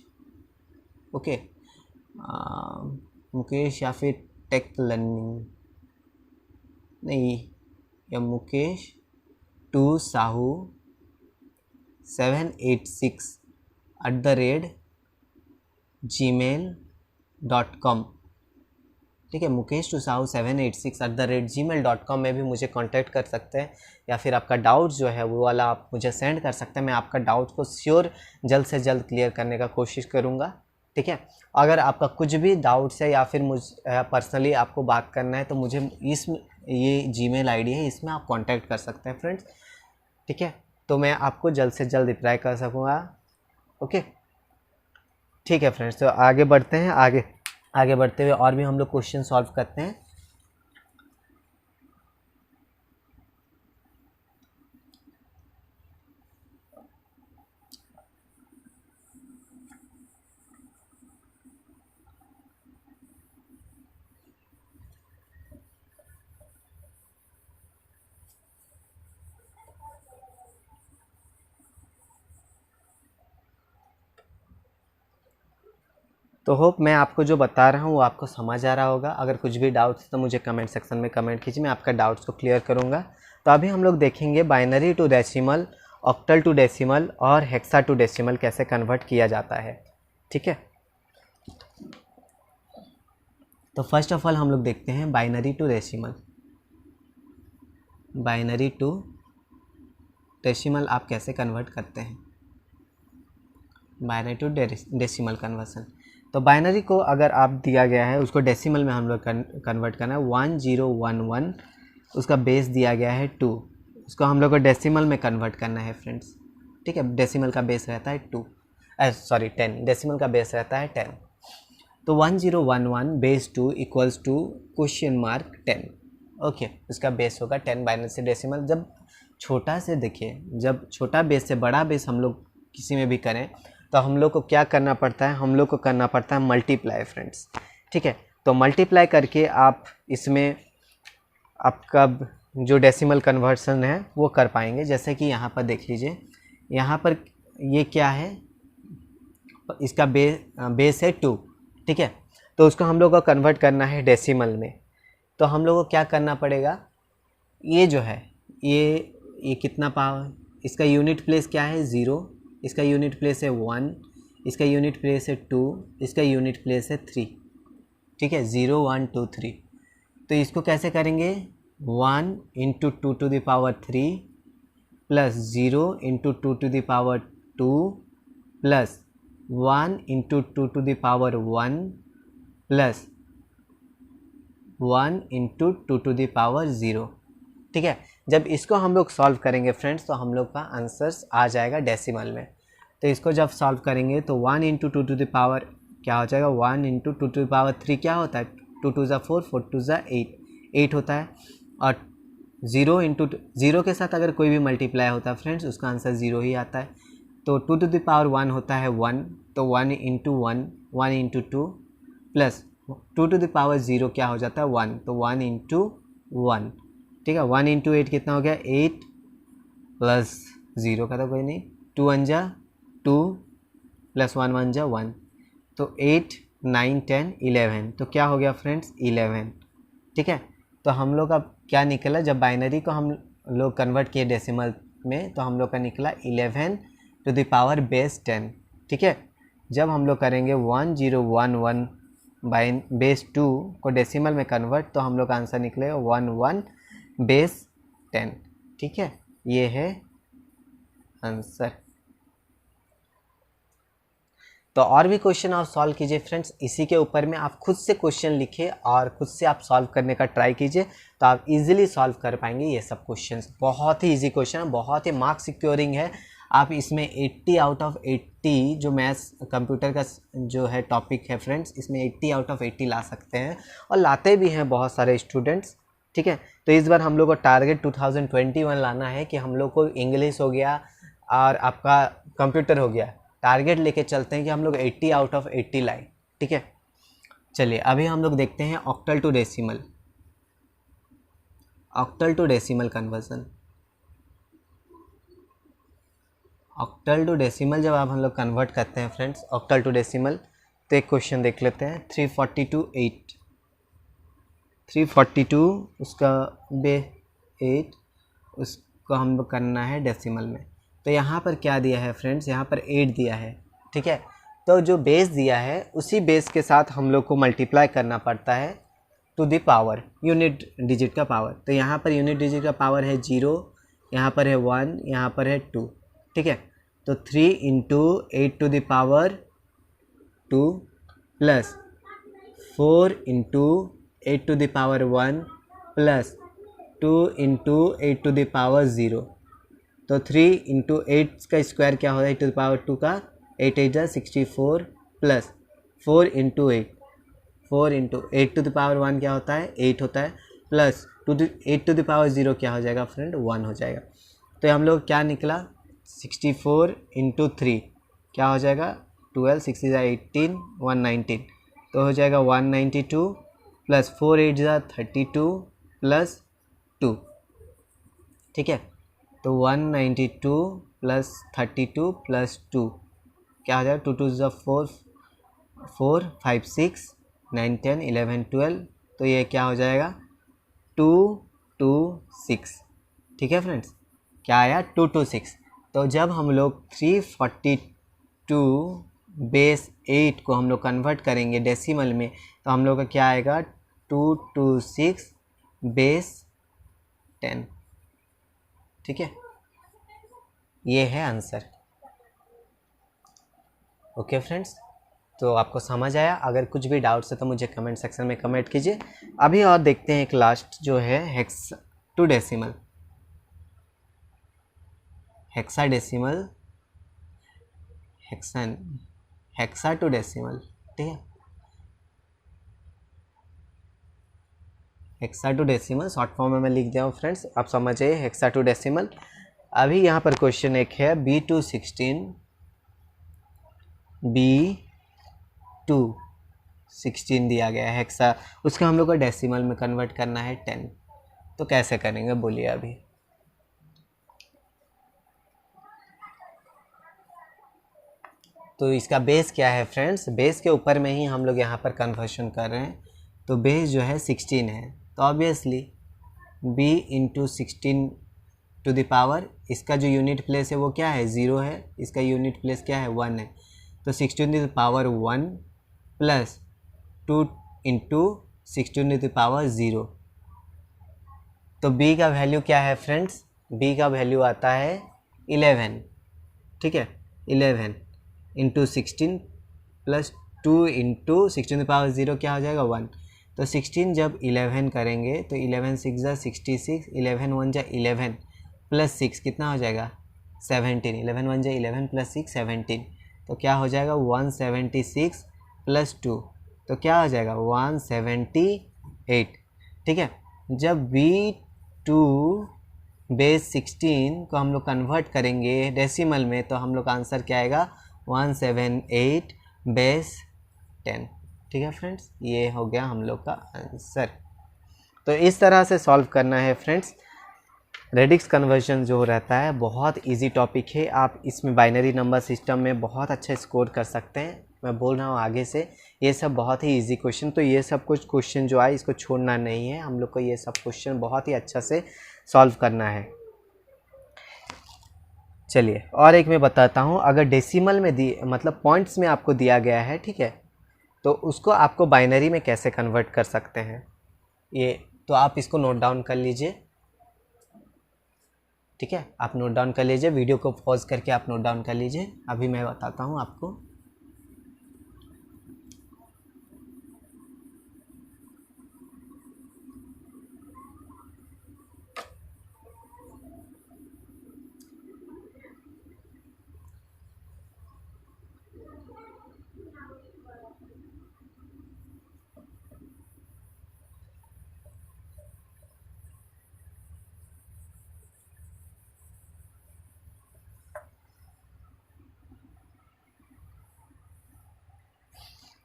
ओके, मुकेश या फिर टेक लर्निंग नहीं, या मुकेश 2 साहू 786@gmail.com, ठीक है। मुकेश 2 साहू 786@gmail.com में भी मुझे कांटेक्ट कर सकते हैं, या फिर आपका डाउट जो है वो वाला आप मुझे सेंड कर सकते हैं। मैं आपका डाउट को श्योर जल्द से जल्द क्लियर करने का कोशिश करूँगा, ठीक है। अगर आपका कुछ भी डाउट्स है या फिर मुझ पर्सनली आपको बात करना है तो मुझे ये जीमेल आईडी है, इसमें आप कांटेक्ट कर सकते हैं फ्रेंड्स, ठीक है। तो मैं आपको जल्द से जल्द रिप्लाई कर सकूँगा, ओके, ठीक है फ्रेंड्स। तो आगे बढ़ते हैं, आगे बढ़ते हुए और भी हम लोग क्वेश्चन सॉल्व करते हैं। तो होप मैं आपको जो बता रहा हूँ वो आपको समझ आ रहा होगा। अगर कुछ भी डाउट्स है तो मुझे कमेंट सेक्शन में कमेंट कीजिए, मैं आपका डाउट्स को क्लियर करूँगा। तो अभी हम लोग देखेंगे binary to decimal, octal to decimal और हेक्सा टू डेसिमल कैसे कन्वर्ट किया जाता है, ठीक है। तो फर्स्ट ऑफ ऑल हम लोग देखते हैं binary to decimal. Binary to decimal आप कैसे कन्वर्ट करते हैं, बाइनरी टू डेसिमल कन्वर्सन। तो बाइनरी को अगर आप दिया गया है उसको डेसिमल में हम लोग कन्वर्ट करना है। 1011 उसका बेस दिया गया है 2, उसको हम लोग को डेसिमल में कन्वर्ट करना है फ्रेंड्स, ठीक है। डेसिमल का बेस रहता है 10, डेसिमल का बेस रहता है 10। तो 1011 बेस 2 इक्वल्स टू $10, ओके, उसका बेस होगा 10 बाइनरी से डेसिमल। जब छोटा से देखिए, जब छोटा बेस से बड़ा बेस हम लोग किसी में भी करें तो हम लोग को क्या करना पड़ता है, हम लोग को करना पड़ता है मल्टीप्लाई फ्रेंड्स, ठीक है। तो मल्टीप्लाई करके आप इसमें आपका जो डेसिमल कन्वर्सन है वो कर पाएंगे। जैसे कि यहाँ पर देख लीजिए, यहाँ पर ये क्या है, इसका बेस है 2, ठीक है। तो उसको हम लोग को कन्वर्ट करना है डेसिमल में। तो हम लोग को क्या करना पड़ेगा, ये जो है ये कितना पावर, इसका यूनिट प्लेस क्या है 0, इसका यूनिट प्लेस है 1, इसका यूनिट प्लेस है 2, इसका यूनिट प्लेस है 3, ठीक है, 0 1 2 3। तो इसको कैसे करेंगे, 1 × 2 to the power 3 plus 0 × 2 to the power 2 plus 1 × 2 to the power 1 plus 1 × 2 to the power 0, ठीक है। जब इसको हम लोग सॉल्व करेंगे फ्रेंड्स तो हम लोग का आंसर्स आ जाएगा डेसिमल में। तो इसको जब सॉल्व करेंगे तो 1 × 2 to the power क्या हो जाएगा, 1 × 2 to the power 3 क्या होता है, 2 2 ज़ा 4, 4 2 ज़ा 8 होता है। और 0 के साथ अगर कोई भी मल्टीप्लाई होता है फ्रेंड्स उसका आंसर 0 ही आता है। तो 2 टू द पावर 1 होता है 1, तो 1 into 1, 1 into 2 plus 2 to the power 0 क्या हो जाता है 1, तो 1 इंटू 1, ठीक है। 1 इंटू 8 कितना हो गया 8 प्लस 0 का तो कोई नहीं, 2 1 जा 2 प्लस 1 1 जा 1, तो 8 9 10 11, तो क्या हो गया फ्रेंड्स 11, ठीक है। तो हम लोग का क्या निकला, जब बाइनरी को हम लोग कन्वर्ट किए डेसिमल में तो हम लोग का निकला 11 टू द पावर बेस 10, ठीक है। जब हम लोग करेंगे 1011 बाई बेस 2 को डेसिमल में कन्वर्ट तो हम लोग का आंसर निकलेगा 11 बेस 10, ठीक है। ये है आंसर। तो और भी क्वेश्चन आप सॉल्व कीजिए फ्रेंड्स, इसी के ऊपर में आप खुद से क्वेश्चन लिखिए और खुद से आप सॉल्व करने का ट्राई कीजिए, तो आप इजीली सॉल्व कर पाएंगे ये सब क्वेश्चंस। बहुत ही इजी क्वेश्चन है, बहुत ही मार्क्स सिक्योरिंग है। आप इसमें 80 आउट ऑफ 80 जो मैथ्स कंप्यूटर का जो है टॉपिक है फ्रेंड्स, इसमें 80 आउट ऑफ 80 ला सकते हैं और लाते भी हैं बहुत सारे स्टूडेंट्स, ठीक है। तो इस बार हम लोग को टारगेट 2021 लाना है कि हम लोग को इंग्लिश हो गया और आपका कंप्यूटर हो गया, टारगेट लेके चलते हैं कि हम लोग 80 आउट ऑफ 80 लाए, ठीक है। चलिए अभी हम लोग देखते हैं octal to decimal, octal to decimal conversion. Octal to decimal जब आप हम लोग कन्वर्ट करते हैं फ्रेंड्स ऑक्टल टू डेसिमल, तो एक क्वेश्चन देख लेते हैं 342 उसका बे 8 उसको हम लोग करना है डेसिमल में। तो यहाँ पर क्या दिया है फ्रेंड्स, यहाँ पर 8 दिया है, ठीक है। तो जो बेस दिया है उसी बेस के साथ हम लोग को मल्टीप्लाई करना पड़ता है to the power, unit digit का पावर। तो यहाँ पर यूनिट डिजिट का पावर है 0, यहाँ पर है 1, यहाँ पर है 2, ठीक है। तो 3 into 8 to the power 2 plus 4 into 8 to the power 1 plus 2 into 8 to the power 0, तो 3 इंटू 8 का स्क्वायर क्या होता है 8 टू द पावर 2 का, 8 8 64 plus 4 into 8, 4 into 8 to the power 1 क्या होता है 8 होता है, प्लस 8 टू द पावर 0 क्या हो जाएगा फ्रेंड 1 हो जाएगा। तो हम लोग क्या निकला 64 इंटू 3 क्या हो जाएगा 12, 6 18 119, तो हो जाएगा 192 प्लस 4 8 32 प्लस 2, ठीक है। तो 192 प्लस 32 प्लस 2 क्या हो जाएगा 2 2 4 4 5 6 9 10 11 12, तो ये क्या हो जाएगा 226, ठीक है फ्रेंड्स। क्या आया 226। तो जब हम लोग 342 बेस 8 को हम लोग कन्वर्ट करेंगे डेसिमल में तो हम लोग का क्या आएगा 226 बेस 10, ठीक है। ये है आंसर। ओके फ्रेंड्स, तो आपको समझ आया, अगर कुछ भी डाउट्स है तो मुझे कमेंट सेक्शन में कमेंट कीजिए। अभी और देखते हैं एक लास्ट जो है hex to decimal, hexadecimal, hexa to decimal, ठीक है। Hexa to decimal short form में मैं लिख दिया हूँ फ्रेंड्स, आप समझ जाइए हेक्सा टू डेसिमल। अभी यहाँ पर क्वेश्चन एक है B216 दिया गया है हेक्सा, उसका हम लोग को डेसिमल में कन्वर्ट करना है 10, तो कैसे करेंगे बोलिए। अभी तो इसका बेस क्या है फ्रेंड्स, बेस के ऊपर में ही हम लोग यहाँ पर कन्वर्शन कर रहे हैं, तो बेस जो है 16 है, तो obviously b into 16 to the power, इसका जो यूनिट प्लेस है वो क्या है 0 है, इसका यूनिट प्लेस क्या है 1 है, तो 16 to the power 1 plus 2 into 16 to the power 0। तो b का वैल्यू क्या है फ्रेंड्स, b का वैल्यू आता है 11, ठीक है। 11 इंटू 16 प्लस 2 इंटू 16 पावर 0 क्या हो जाएगा 1, तो 16 जब 11 करेंगे तो 11 6 66, 11 1 11 प्लस 6 कितना हो जाएगा 17, 11 1 11 प्लस 6 17, तो क्या हो जाएगा 176 प्लस 2, तो क्या हो जाएगा 178, ठीक है। जब B2 बेस 16 को हम लोग कन्वर्ट करेंगे डेसिमल में, तो हम लोग का आंसर क्या आएगा 178 बेस 10। ठीक है फ्रेंड्स, ये हो गया हम लोग का आंसर। तो इस तरह से सॉल्व करना है फ्रेंड्स। रेडिक्स कन्वर्जन जो रहता है बहुत इजी टॉपिक है, आप इसमें बाइनरी नंबर सिस्टम में बहुत अच्छा स्कोर कर सकते हैं। मैं बोल रहा हूँ आगे से, ये सब बहुत ही इजी क्वेश्चन, तो ये सब कुछ क्वेश्चन जो आए इसको छोड़ना नहीं है, हम लोग को ये सब क्वेश्चन बहुत ही अच्छा से सॉल्व करना है। चलिए और एक मैं बताता हूँ, अगर डेसिमल में मतलब पॉइंट्स में आपको दिया गया है, ठीक है, तो उसको आपको बाइनरी में कैसे कन्वर्ट कर सकते हैं, ये तो आप इसको नोट डाउन कर लीजिए। ठीक है, आप नोट डाउन कर लीजिए, वीडियो को पॉज करके आप नोट डाउन कर लीजिए, अभी मैं बताता हूँ आपको।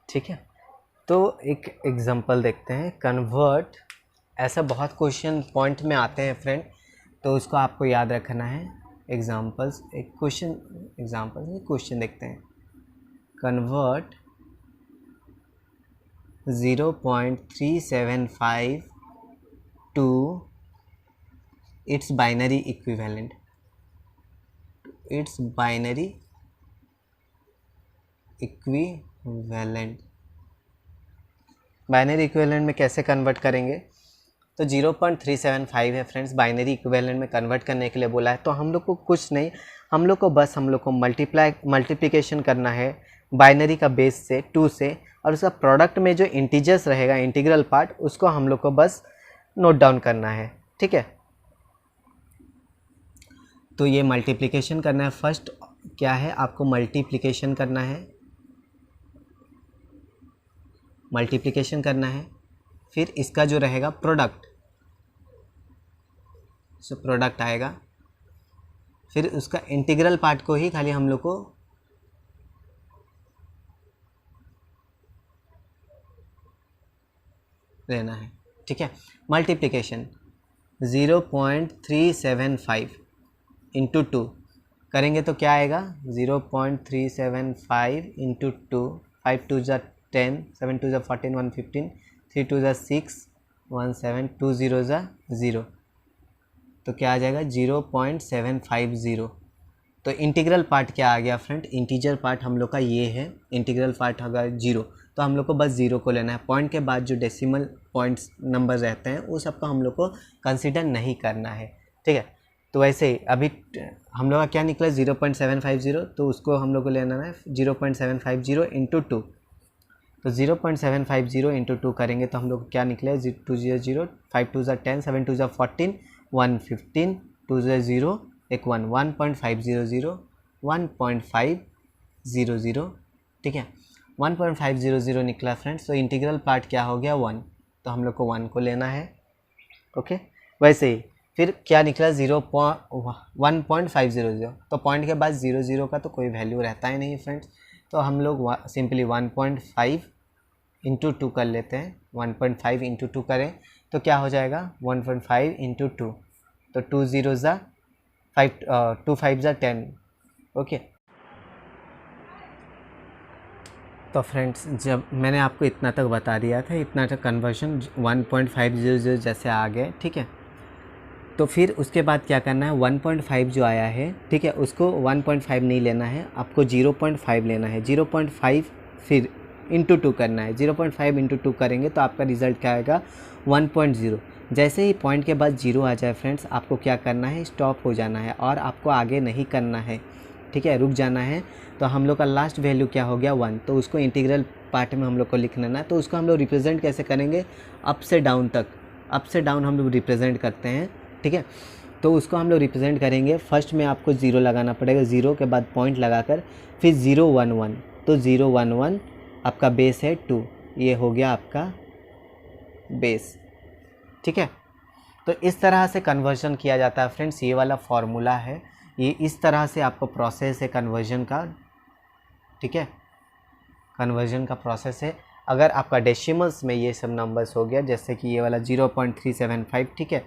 ठीक है, तो एक एग्जांपल देखते हैं, कन्वर्ट। ऐसा बहुत क्वेश्चन पॉइंट में आते हैं फ्रेंड, तो उसको आपको याद रखना है। एग्जांपल्स, एक क्वेश्चन देखते हैं। Convert 0.375 to its binary equivalent, binary equivalent में कैसे कन्वर्ट करेंगे, तो 0.375 है फ्रेंड्स, बाइनरी इक्विवेलेंट में कन्वर्ट करने के लिए बोला है। तो हम लोग को कुछ नहीं, हम लोग को मल्टीप्लिकेशन करना है बाइनरी का बेस से 2 से, और उसका प्रोडक्ट में जो इंटीजर्स रहेगा, इंटीग्रल पार्ट, उसको हम लोग को बस नोट डाउन करना है। ठीक है, तो ये मल्टीप्लिकेशन करना है। फर्स्ट क्या है, आपको मल्टीप्लिकेशन करना है, फिर इसका जो रहेगा प्रोडक्ट, सो प्रोडक्ट आएगा, फिर उसका इंटीग्रल पार्ट को ही खाली हम लोग को लेना है। ठीक है, मल्टीप्लिकेशन 0.375 इंटू 2 करेंगे तो क्या आएगा, 0.375 इंटू 2, 5 2 ज़ा 10, 7 2 ज़ा 14, 115, 3 2 ज़ा 6, 1 7, 2 0 ज़ा 0, तो क्या आ जाएगा 0.750। तो इंटीग्रल पार्ट क्या आ गया फ्रेंड, इंटीजर पार्ट हम लोग का ये है, इंटीग्रल पार्ट होगा 0, तो हम लोग को बस 0 को लेना है। पॉइंट के बाद जो डेसिमल पॉइंट्स नंबर रहते हैं वो सबको हम लोग को कंसिडर नहीं करना है। ठीक है, तो वैसे ही अभी हम लोग का क्या निकला 0.750, तो उसको हम लोग को लेना है 0.750 इंटू 2, तो 0.750 इंटू 2 करेंगे तो हम लोग क्या निकले 2 0 0, 5 2 ज़ा 10, 7 2 ज़ा 14, 115, 2 ज़ा 0, एक 1, 1.500, 1.500। ठीक है, 1.500 निकला फ्रेंड्स, तो इंटीग्रल पार्ट क्या हो गया 1, तो हम लोग को 1 को लेना है। ओके, वैसे ही फिर क्या निकला 1.500, तो पॉइंट के बाद 0 0 का तो कोई वैल्यू रहता ही नहीं फ्रेंड्स, तो हम लोग सिंपली 1.5 इंटू 2 कर लेते हैं। 1.5 इंटू 2 करें तो क्या हो जाएगा 1.5 इंटू 2, तो 2 0 ज़ा 5, 2 5 ज़ा 10। ओके, तो फ्रेंड्स जब मैंने आपको इतना तक बता दिया था, इतना तक कन्वर्जन 1.500 जैसे आ गए। ठीक है, तो फिर उसके बाद क्या करना है, 1.5 जो आया है, ठीक है, उसको 1.5 नहीं लेना है, आपको 0.5 लेना है। 0.5 फिर इंटू 2 करना है, 0.5 इंटू 2 करेंगे तो आपका रिज़ल्ट क्या आएगा 1.0। जैसे ही पॉइंट के बाद 0 आ जाए फ्रेंड्स, आपको क्या करना है, स्टॉप हो जाना है और आपको आगे नहीं करना है। ठीक है, रुक जाना है। तो हम लोग का लास्ट वैल्यू क्या हो गया 1, तो उसको इंटीग्रल पार्ट में हम लोग को लिख लेना है। तो उसको हम लोग रिप्रेजेंट कैसे करेंगे, अप से डाउन तक, अप से डाउन हम लोग रिप्रेजेंट करते हैं। ठीक है, तो उसको हम लोग रिप्रेजेंट करेंगे। फर्स्ट में आपको 0 लगाना पड़ेगा, 0 के बाद पॉइंट लगाकर फिर 0 1 1, तो 0 1 1 आपका बेस है 2, ये हो गया आपका बेस। ठीक है, तो इस तरह से कन्वर्जन किया जाता है फ्रेंड्स। ये वाला फॉर्मूला है, ये इस तरह से आपको प्रोसेस है कन्वर्जन का, ठीक है, कन्वर्जन का प्रोसेस है। अगर आपका डेसिमल्स में ये सब नंबर्स हो गया, जैसे कि ये वाला 0.375, ठीक है,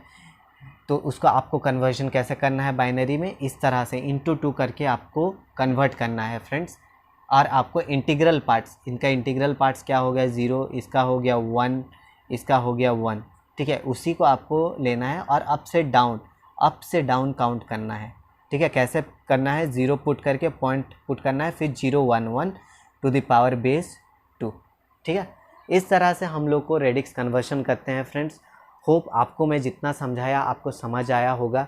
तो उसका आपको कन्वर्जन कैसे करना है बाइनरी में, इस तरह से इंटू 2 करके आपको कन्वर्ट करना है फ्रेंड्स। और आपको इंटीग्रल पार्ट्स, इनका इंटीग्रल पार्ट्स क्या हो गया 0, इसका हो गया 1, इसका हो गया 1, ठीक है, उसी को आपको लेना है और अप से डाउन काउंट करना है, ठीक है। कैसे करना है, 0 पुट करके पॉइंट पुट करना है, फिर 0 1 1 टू द पावर बेस 2, ठीक है। इस तरह से हम लोग को रेडिक्स कन्वर्शन करते हैं फ्रेंड्स। होप आपको मैं जितना समझाया आपको समझ आया होगा।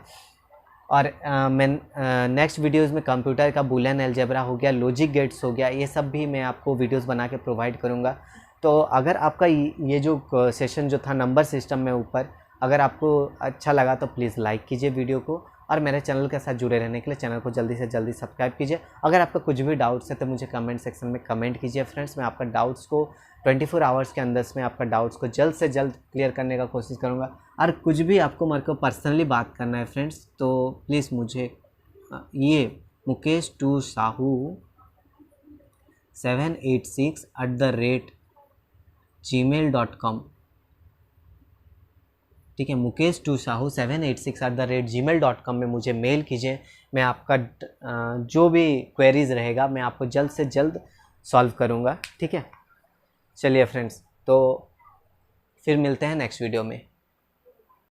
और मैं नेक्स्ट वीडियोज़ में कंप्यूटर का बूलियन अलजेब्रा हो गया, लॉजिक गेट्स हो गया, ये सब भी मैं आपको वीडियोस बना के प्रोवाइड करूँगा। तो अगर आपका ये जो सेशन जो था नंबर सिस्टम में ऊपर, अगर आपको अच्छा लगा तो प्लीज़ लाइक कीजिए वीडियो को, और मेरे चैनल के साथ जुड़े रहने के लिए चैनल को जल्दी से जल्दी सब्सक्राइब कीजिए। अगर आपका कुछ भी डाउट्स है तो मुझे कमेंट सेक्शन में कमेंट कीजिए फ्रेंड्स। मैं आपका डाउट्स को 24 आवर्स के अंदर में आपका डाउट्स को जल्द से जल्द क्लियर करने का कोशिश करूँगा। और कुछ भी आपको मेरे को पर्सनली बात करना है फ्रेंड्स, तो प्लीज़ मुझे ये मुकेश 2 साहू 786@gmail.com, ठीक है, मुकेश 2 साहू 786@gmail.com में मुझे मेल कीजिए। मैं आपका जो भी क्वेरीज रहेगा मैं आपको जल्द से जल्द सॉल्व करूँगा, ठीक है। चलिए फ्रेंड्स, तो फिर मिलते हैं नेक्स्ट वीडियो में।